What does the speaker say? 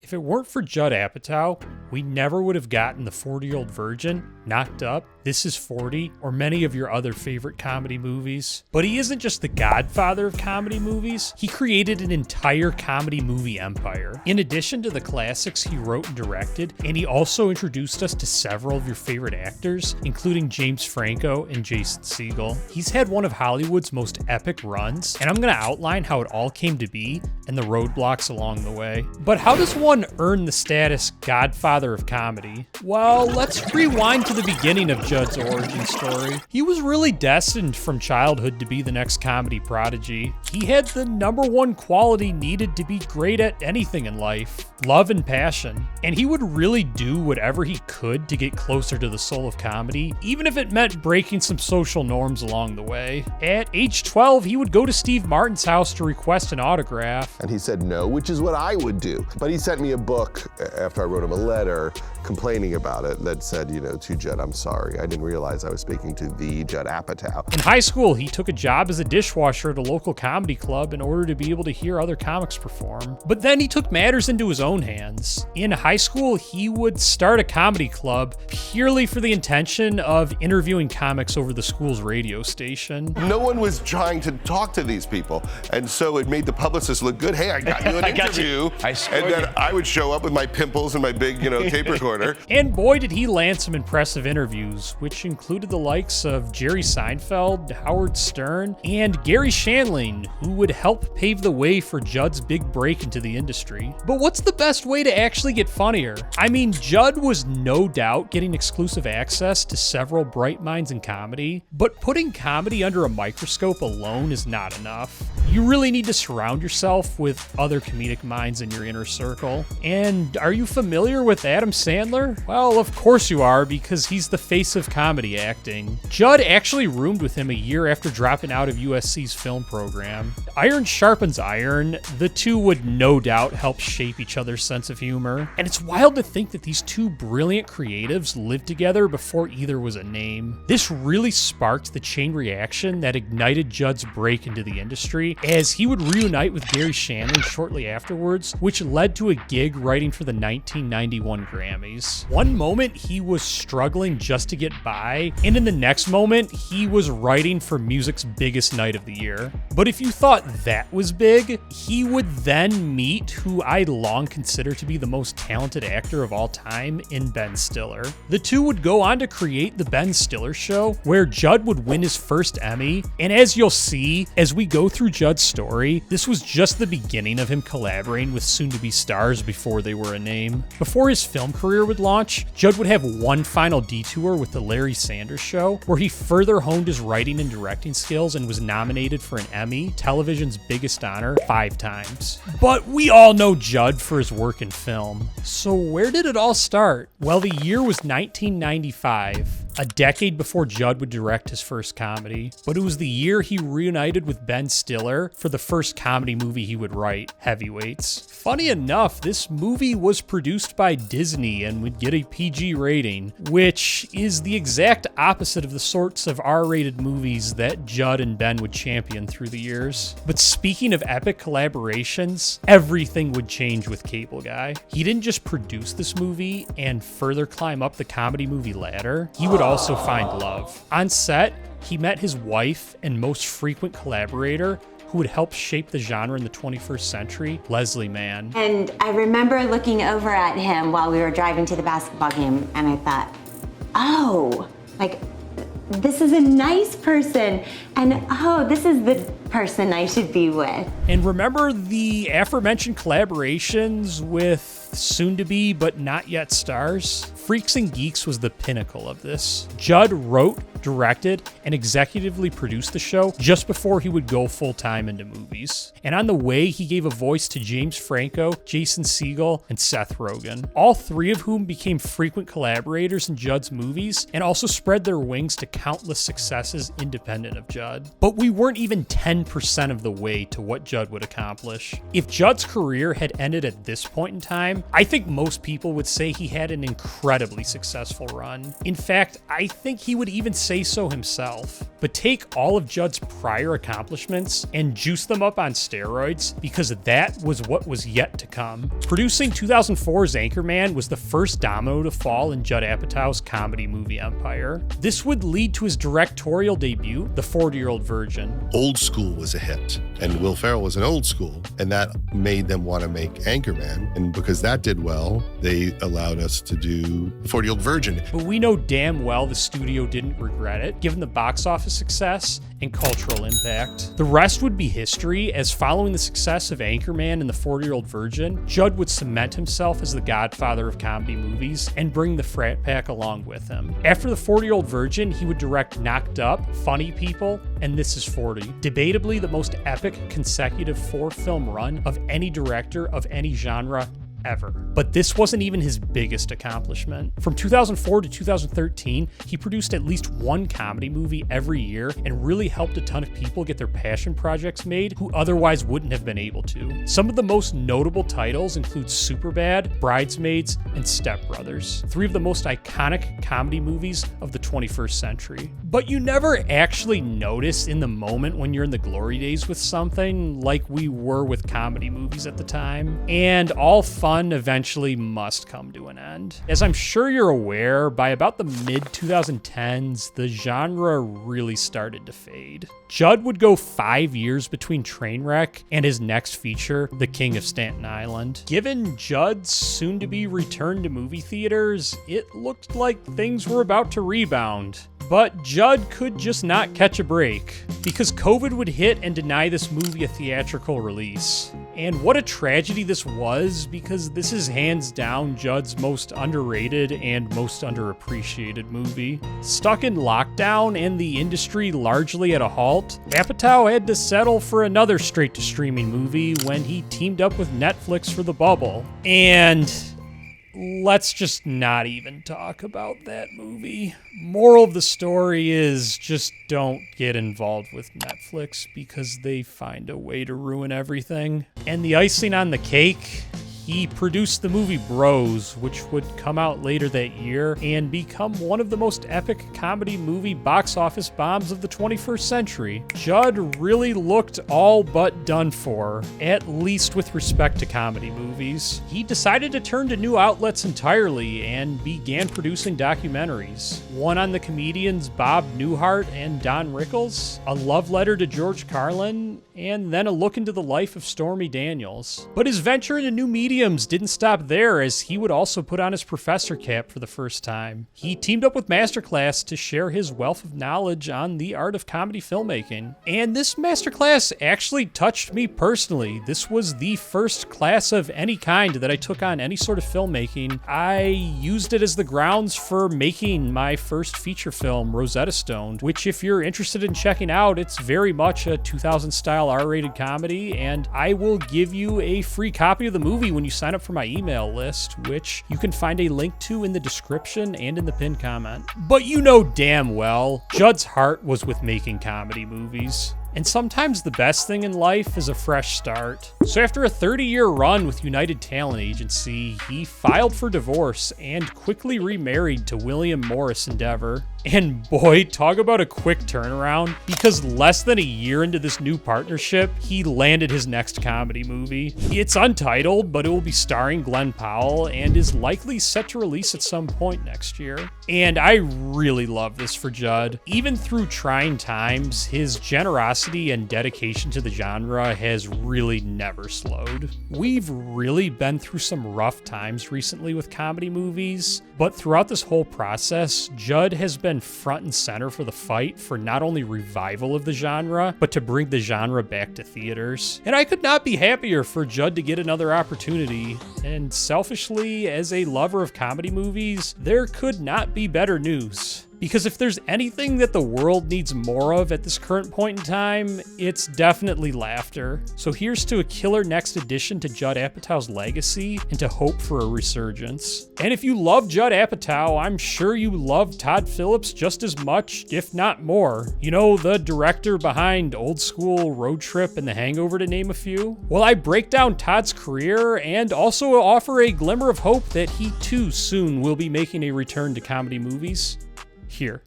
If it weren't for Judd Apatow, we never would have gotten The 40-Year-Old Virgin, Knocked Up, This Is 40, or many of your other favorite comedy movies. But he isn't just the godfather of comedy movies, he created an entire comedy movie empire. In addition to the classics he wrote and directed, and he also introduced us to several of your favorite actors, including James Franco and Jason Segel. He's had one of Hollywood's most epic runs, and I'm going to outline how it all came to be and the roadblocks along the way. But how does one earn the status godfather of comedy? Well, let's rewind to the beginning of Judd's origin story. He was really destined from childhood to be the next comedy prodigy. He had the #1 quality needed to be great at anything in life: love and passion. And he would really do whatever he could to get closer to the soul of comedy, even if it meant breaking some social norms along the way. At age 12, he would go to Steve Martin's house to request an autograph. And he said no, which is what I would do. But he sent me a book after I wrote him a letter complaining about it that said, to Judd, I'm sorry. I didn't realize I was speaking to the Judd Apatow. In high school, he took a job as a dishwasher at a local comedy club in order to be able to hear other comics perform. But then he took matters into his own hands. In high school, he would start a comedy club purely for the intention of interviewing comics over the school's radio station. No one was trying to talk to these people, and so it made the publicist look good. Hey, I got you an interview. And then I would show up with my pimples and my big, tape recorder. And boy, did he land some impressive interviews, which included the likes of Jerry Seinfeld, Howard Stern, and Gary Shandling, who would help pave the way for Judd's big break into the industry. But what's the best way to actually get funnier? I mean, Judd was no doubt getting exclusive access to several bright minds in comedy, but putting comedy under a microscope alone is not enough. You really need to surround yourself with other comedic minds in your inner circle. And are you familiar with Adam Sandler? Well, of course you are, because he's the face of comedy acting. Judd actually roomed with him a year after dropping out of USC's film program. Iron sharpens iron. The two would no doubt help shape each other's sense of humor. And it's wild to think that these two brilliant creatives lived together before either was a name. This really sparked the chain reaction that ignited Judd's break into the industry, as he would reunite with Gary Shandling shortly afterwards, which led to a gig writing for the 1991 Grammys. One moment he was struggling just to get by, and in the next moment he was writing for music's biggest night of the year. But if you thought that was big, he would then meet who I long consider to be the most talented actor of all time in Ben Stiller. The two would go on to create The Ben Stiller Show, where Judd would win his first Emmy, and as you'll see as we go through Judd's story, this was just the beginning of him collaborating with soon-to-be stars before they were a name. Before his film career would launch, Judd would have one final detour with The Larry Sanders Show, where he further honed his writing and directing skills and was nominated for an Emmy, television's biggest honor, 5 times. But we all know Judd for his work in film. So where did it all start? Well, the year was 1995. A decade before Judd would direct his first comedy, but it was the year he reunited with Ben Stiller for the first comedy movie he would write, Heavyweights. Funny enough, this movie was produced by Disney and would get a PG rating, which is the exact opposite of the sorts of R-rated movies that Judd and Ben would champion through the years. But speaking of epic collaborations, everything would change with Cable Guy. He didn't just produce this movie and further climb up the comedy movie ladder, he would also find love. On set, he met his wife and most frequent collaborator, who would help shape the genre in the 21st century, Leslie Mann. And I remember looking over at him while we were driving to the basketball game, and I thought, oh, this is a nice person, and oh, this is the person I should be with. And remember the aforementioned collaborations with soon-to-be but not yet stars? Freaks and Geeks was the pinnacle of this. Judd wrote, directed, and executively produced the show just before he would go full-time into movies. And on the way, he gave a voice to James Franco, Jason Segel, and Seth Rogen, all 3 of whom became frequent collaborators in Judd's movies and also spread their wings to countless successes independent of Judd. Judd. But we weren't even 10% of the way to what Judd would accomplish. If Judd's career had ended at this point in time, I think most people would say he had an incredibly successful run. In fact, I think he would even say so himself. But take all of Judd's prior accomplishments and juice them up on steroids, because that was what was yet to come. Producing 2004's Anchorman was the first domino to fall in Judd Apatow's comedy movie empire. This would lead to his directorial debut, The 40-Year-Old Virgin. Old School was a hit, and Will Ferrell was an Old School, and that made them want to make Anchorman. And because that did well, they allowed us to do The 40-Year-Old Virgin. But we know damn well the studio didn't regret it, given the box office success and cultural impact. The rest would be history, as following the success of Anchorman and The 40-Year-Old Virgin, Judd would cement himself as the Godfather of comedy movies and bring the frat pack along with him. After The 40-Year-Old Virgin, he would direct Knocked Up, Funny People, and This Is 40. Debatably the most epic consecutive 4-film run of any director of any genre ever. But this wasn't even his biggest accomplishment. From 2004 to 2013, he produced at least one comedy movie every year and really helped a ton of people get their passion projects made who otherwise wouldn't have been able to. Some of the most notable titles include Superbad, Bridesmaids, and Step Brothers, 3 of the most iconic comedy movies of the 21st century. But you never actually notice in the moment when you're in the glory days with something, like we were with comedy movies at the time. And all fun eventually must come to an end. As I'm sure you're aware, by about the mid-2010s, the genre really started to fade. Judd would go 5 years between Trainwreck and his next feature, The King of Staten Island. Given Judd's soon-to-be return to movie theaters, it looked like things were about to rebound. But Judd could just not catch a break, because COVID would hit and deny this movie a theatrical release. And what a tragedy this was, because this is hands down Judd's most underrated and most underappreciated movie. Stuck in lockdown and the industry largely at a halt, Apatow had to settle for another straight-to-streaming movie when he teamed up with Netflix for The Bubble. And let's just not even talk about that movie. Moral of the story is just don't get involved with Netflix, because they find a way to ruin everything. And the icing on the cake, he produced the movie Bros, which would come out later that year and become one of the most epic comedy movie box office bombs of the 21st century. Judd really looked all but done for, at least with respect to comedy movies. He decided to turn to new outlets entirely and began producing documentaries. One on the comedians Bob Newhart and Don Rickles, a love letter to George Carlin, and then a look into the life of Stormy Daniels. But his venture into new mediums didn't stop there, as he would also put on his professor cap for the first time. He teamed up with Masterclass to share his wealth of knowledge on the art of comedy filmmaking. And this Masterclass actually touched me personally. This was the first class of any kind that I took on any sort of filmmaking. I used it as the grounds for making my first feature film, Rosetta Stone, which, if you're interested in checking out, it's very much a 2000 style R-rated comedy, and I will give you a free copy of the movie when you sign up for my email list, which you can find a link to in the description and in the pinned comment. But you know damn well, Judd's heart was with making comedy movies. And sometimes the best thing in life is a fresh start. So after a 30-year run with United Talent Agency, he filed for divorce and quickly remarried to William Morris Endeavor. And boy, talk about a quick turnaround, because less than a year into this new partnership, he landed his next comedy movie. It's untitled, but it will be starring Glenn Powell and is likely set to release at some point next year. And I really love this for Judd. Even through trying times, his generosity and dedication to the genre has really never slowed. We've really been through some rough times recently with comedy movies, but throughout this whole process, Judd has been front and center for the fight for not only revival of the genre, but to bring the genre back to theaters. And I could not be happier for Judd to get another opportunity. And selfishly, as a lover of comedy movies, there could not be better news. Because if there's anything that the world needs more of at this current point in time, it's definitely laughter. So here's to a killer next addition to Judd Apatow's legacy and to hope for a resurgence. And if you love Judd Apatow, I'm sure you love Todd Phillips just as much, if not more. You know, the director behind Old School, Road Trip, and The Hangover, to name a few. Well, I break down Todd's career and also offer a glimmer of hope that he too soon will be making a return to comedy movies here.